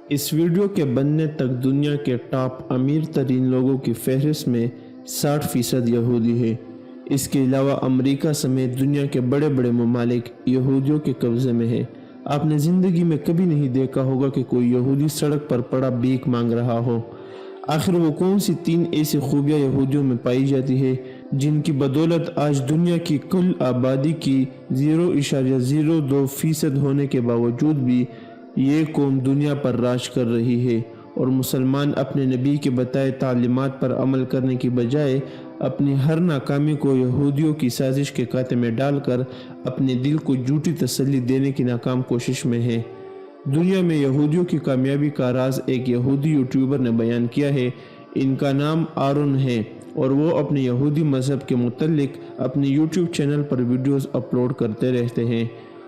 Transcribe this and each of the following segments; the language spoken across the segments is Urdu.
اس ویڈیو کے بننے تک دنیا کے ٹاپ امیر ترین لوگوں کی فہرست میں 60% یہودی ہے۔ اس کے علاوہ امریکہ سمیت دنیا کے بڑے بڑے ممالک یہودیوں کے قبضے میں ہے۔ آپ نے زندگی میں کبھی نہیں دیکھا ہوگا کہ کوئی یہودی سڑک پر پڑا بھیک مانگ رہا ہو۔ آخر وہ کون سی 3 ایسی خوبیاں یہودیوں میں پائی جاتی ہے جن کی بدولت آج دنیا کی کل آبادی کی 0.02% ہونے کے باوجود بھی یہ قوم دنیا پر راج کر رہی ہے، اور مسلمان اپنے نبی کے بتائے تعلیمات پر عمل کرنے کی بجائے اپنی ہر ناکامی کو یہودیوں کی سازش کے کھاتے میں ڈال کر اپنے دل کو جھوٹی تسلی دینے کی ناکام کوشش میں ہے۔ دنیا میں یہودیوں کی کامیابی کا راز ایک یہودی یوٹیوبر نے بیان کیا ہے۔ ان کا نام آرون ہے اور وہ اپنے یہودی مذہب کے متعلق اپنے یوٹیوب چینل پر ویڈیوز اپلوڈ کرتے رہتے ہیں۔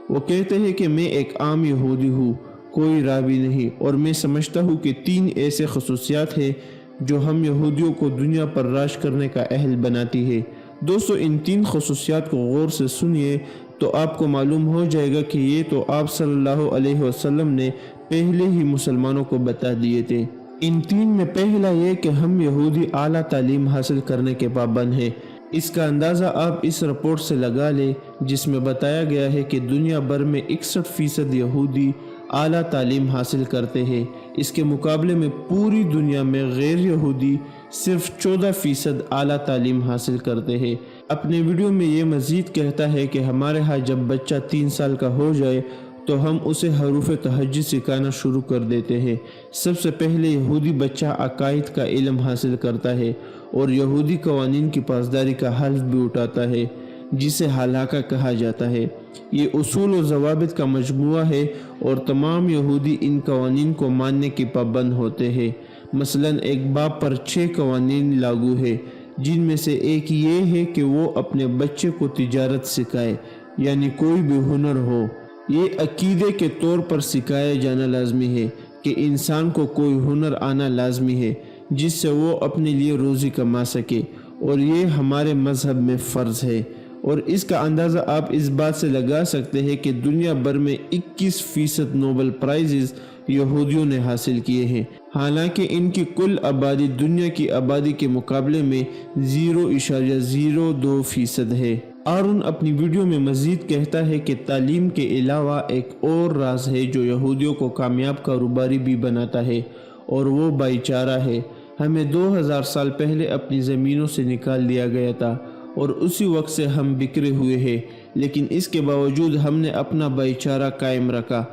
وہ کہتے ہیں کہ میں ایک عام یہودی ہوں، کوئی راوی نہیں، اور میں سمجھتا ہوں کہ 3 ایسے خصوصیات ہیں جو ہم یہودیوں کو دنیا پر راج کرنے کا اہل بناتی ہے۔ دوستو، ان 3 خصوصیات کو غور سے سنیے تو آپ کو معلوم ہو جائے گا کہ یہ تو آپ صلی اللہ علیہ وسلم نے پہلے ہی مسلمانوں کو بتا دیے تھے۔ ان 3 میں پہلا یہ کہ ہم یہودی اعلیٰ تعلیم حاصل کرنے کے پابند ہیں۔ اس کا اندازہ آپ اس رپورٹ سے لگا لیں جس میں بتایا گیا ہے کہ دنیا بھر میں 61% یہودی اعلیٰ تعلیم حاصل کرتے ہیں۔ اس کے مقابلے میں پوری دنیا میں غیر یہودی صرف 14% اعلیٰ تعلیم حاصل کرتے ہیں۔ اپنے ویڈیو میں یہ مزید کہتا ہے کہ ہمارے ہاں جب بچہ 3 سال کا ہو جائے تو ہم اسے حروف تہجد سکھانا شروع کر دیتے ہیں۔ سب سے پہلے یہودی بچہ عقائد کا علم حاصل کرتا ہے اور یہودی قوانین کی پاسداری کا حلف بھی اٹھاتا ہے جسے حلاقہ کہا جاتا ہے۔ یہ اصول و ضوابط کا مجموعہ ہے اور تمام یہودی ان قوانین کو ماننے کی پابند ہوتے ہیں۔ مثلا ایک باپ پر 6 قوانین لاگو ہے، جن میں سے ایک یہ ہے کہ وہ اپنے بچے کو تجارت سکھائے، یعنی کوئی بھی ہنر ہو۔ یہ عقیدے کے طور پر سکھایا جانا لازمی ہے کہ انسان کو کوئی ہنر آنا لازمی ہے جس سے وہ اپنے لیے روزی کما سکے، اور یہ ہمارے مذہب میں فرض ہے۔ اور اس کا اندازہ آپ اس بات سے لگا سکتے ہیں کہ دنیا بھر میں 21% نوبل پرائزز یہودیوں نے حاصل کیے ہیں، حالانکہ ان کی کل آبادی دنیا کی آبادی کے مقابلے میں 0.02% ہے۔ آرون اپنی ویڈیو میں مزید کہتا ہے کہ تعلیم کے علاوہ ایک اور راز ہے جو یہودیوں کو کامیاب کاروباری بھی بناتا ہے، اور وہ بھائی چارہ ہے۔ ہمیں 2000 سال پہلے اپنی زمینوں سے نکال دیا گیا تھا اور اسی وقت سے ہم بکھرے ہوئے ہیں، لیکن اس کے باوجود ہم نے اپنا بھائی چارہ قائم رکھا۔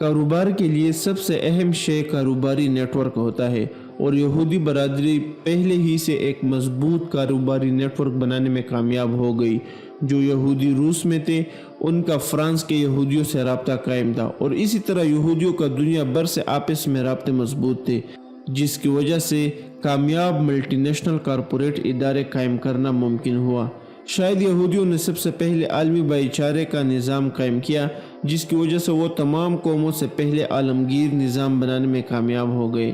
کاروبار کے لیے سب سے اہم شے کاروباری نیٹ ورک ہوتا ہے، اور یہودی برادری پہلے ہی سے ایک مضبوط کاروباری نیٹ ورک بنانے میں کامیاب ہو گئی۔ جو یہودی روس میں تھے ان کا فرانس کے یہودیوں سے رابطہ قائم تھا، اور اسی طرح یہودیوں کا دنیا بھر سے آپس میں رابطے مضبوط تھے، جس کی وجہ سے کامیاب ملٹی نیشنل کارپوریٹ ادارے قائم کرنا ممکن ہوا۔ شاید یہودیوں نے سب سے پہلے عالمی بھائی چارے کا نظام قائم کیا، جس کی وجہ سے وہ تمام قوموں سے پہلے عالمگیر نظام بنانے میں کامیاب ہو گئے۔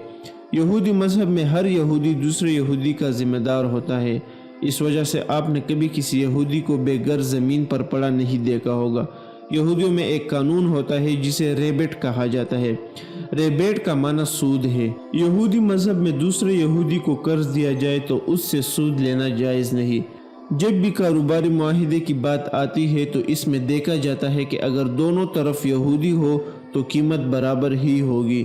یہودی مذہب میں ہر یہودی دوسرے یہودی کا ذمہ دار ہوتا ہے۔ اس وجہ سے آپ نے کبھی کسی یہودی کو بے گھر زمین پر پڑا نہیں دیکھا ہوگا۔ یہودیوں میں ایک قانون ہوتا ہے جسے ریبیٹ کہا جاتا ہے۔ ریبیٹ کا معنی سود ہے۔ یہودی مذہب میں دوسرے یہودی کو قرض دیا جائے تو اس سے سود لینا جائز نہیں۔ جب بھی کاروباری معاہدے کی بات آتی ہے تو اس میں دیکھا جاتا ہے کہ اگر دونوں طرف یہودی ہو تو قیمت برابر ہی ہوگی۔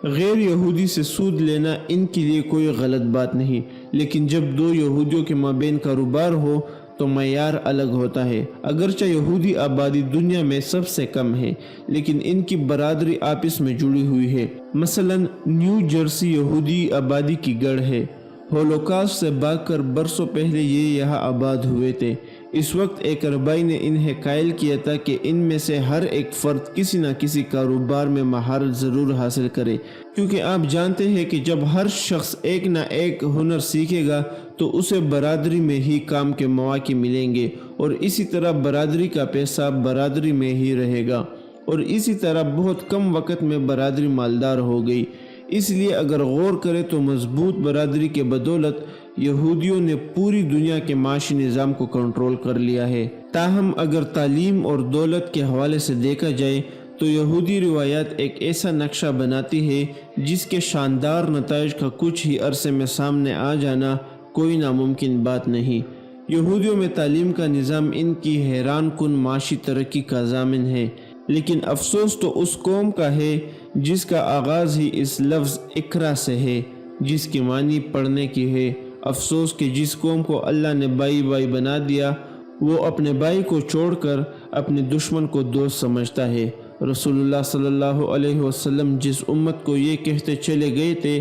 غیر یہودی سے سود لینا ان کے لیے کوئی غلط بات نہیں، لیکن جب 2 یہودیوں کے مابین کاروبار ہو تو معیار الگ ہوتا ہے۔ اگرچہ یہودی آبادی دنیا میں سب سے کم ہے، لیکن ان کی برادری آپس میں جڑی ہوئی ہے۔ مثلا نیو جرسی یہودی آبادی کی گڑھ ہے۔ ہولوکاسٹ سے بھاگ کر برسوں پہلے یہ یہاں آباد ہوئے تھے۔ اس وقت ایک ربائی نے انہیں قائل کیا تھا کہ ان میں سے ہر ایک فرد کسی نہ کسی کاروبار میں مہارت ضرور حاصل کرے، کیونکہ آپ جانتے ہیں کہ جب ہر شخص ایک نہ ایک ہنر سیکھے گا تو اسے برادری میں ہی کام کے مواقع ملیں گے، اور اسی طرح برادری کا پیسہ برادری میں ہی رہے گا، اور اسی طرح بہت کم وقت میں برادری مالدار ہو گئی۔ اس لیے اگر غور کریں تو مضبوط برادری کے بدولت یہودیوں نے پوری دنیا کے معاشی نظام کو کنٹرول کر لیا ہے۔ تاہم اگر تعلیم اور دولت کے حوالے سے دیکھا جائے تو یہودی روایات ایک ایسا نقشہ بناتی ہے جس کے شاندار نتائج کا کچھ ہی عرصے میں سامنے آ جانا کوئی ناممکن بات نہیں۔ یہودیوں میں تعلیم کا نظام ان کی حیران کن معاشی ترقی کا ضامن ہے، لیکن افسوس تو اس قوم کا ہے جس کا آغاز ہی اس لفظ اقرا سے ہے، جس کی معنی پڑھنے کی ہے۔ افسوس کہ جس قوم کو اللہ نے بائی بائی بنا دیا، وہ اپنے بھائی کو چھوڑ کر اپنے دشمن کو دوست سمجھتا ہے۔ رسول اللہ صلی اللہ علیہ وسلم جس امت کو یہ کہتے چلے گئے تھے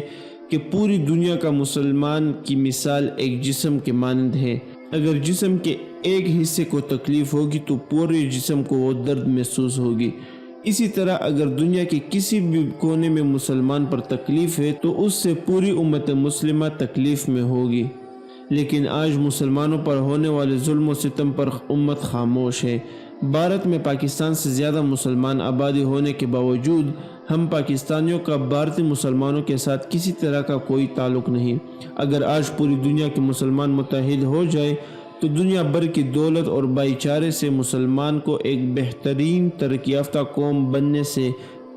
کہ پوری دنیا کا مسلمان کی مثال ایک جسم کے مانند ہے، اگر جسم کے ایک حصے کو تکلیف ہوگی تو پورے جسم کو وہ درد محسوس ہوگی۔ اسی طرح اگر دنیا کے کسی بھی کونے میں مسلمان پر تکلیف ہے تو اس سے پوری امت مسلمہ تکلیف میں ہوگی، لیکن آج مسلمانوں پر ہونے والے ظلم و ستم پر امت خاموش ہے۔ بھارت میں پاکستان سے زیادہ مسلمان آبادی ہونے کے باوجود ہم پاکستانیوں کا بھارتی مسلمانوں کے ساتھ کسی طرح کا کوئی تعلق نہیں۔ اگر آج پوری دنیا کے مسلمان متحد ہو جائے تو دنیا بھر کی دولت اور بھائی چارے سے مسلمان کو ایک بہترین ترقی یافتہ قوم بننے سے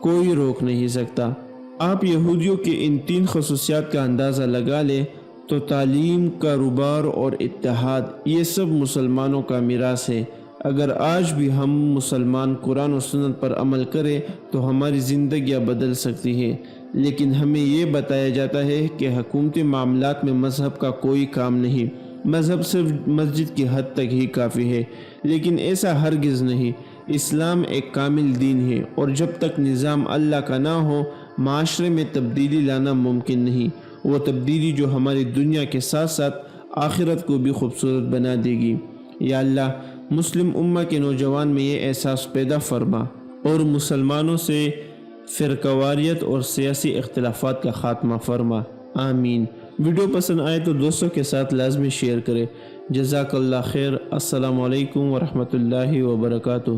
کوئی روک نہیں سکتا۔ آپ یہودیوں کے ان 3 خصوصیات کا اندازہ لگا لیں تو تعلیم، کاروبار اور اتحاد، یہ سب مسلمانوں کا میراث ہے۔ اگر آج بھی ہم مسلمان قرآن و سنت پر عمل کریں تو ہماری زندگیاں بدل سکتی ہیں، لیکن ہمیں یہ بتایا جاتا ہے کہ حکومتی معاملات میں مذہب کا کوئی کام نہیں، مذہب صرف مسجد کی حد تک ہی کافی ہے، لیکن ایسا ہرگز نہیں۔ اسلام ایک کامل دین ہے، اور جب تک نظام اللہ کا نہ ہو معاشرے میں تبدیلی لانا ممکن نہیں، وہ تبدیلی جو ہماری دنیا کے ساتھ ساتھ آخرت کو بھی خوبصورت بنا دے گی۔ یا اللہ، مسلم امہ کے نوجوان میں یہ احساس پیدا فرما اور مسلمانوں سے فرقواریت اور سیاسی اختلافات کا خاتمہ فرما، آمین۔ ویڈیو پسند آئے تو دوستوں کے ساتھ لازمی شیئر کریں۔ جزاک اللہ خیر۔ السلام علیکم ورحمۃ اللہ وبرکاتہ۔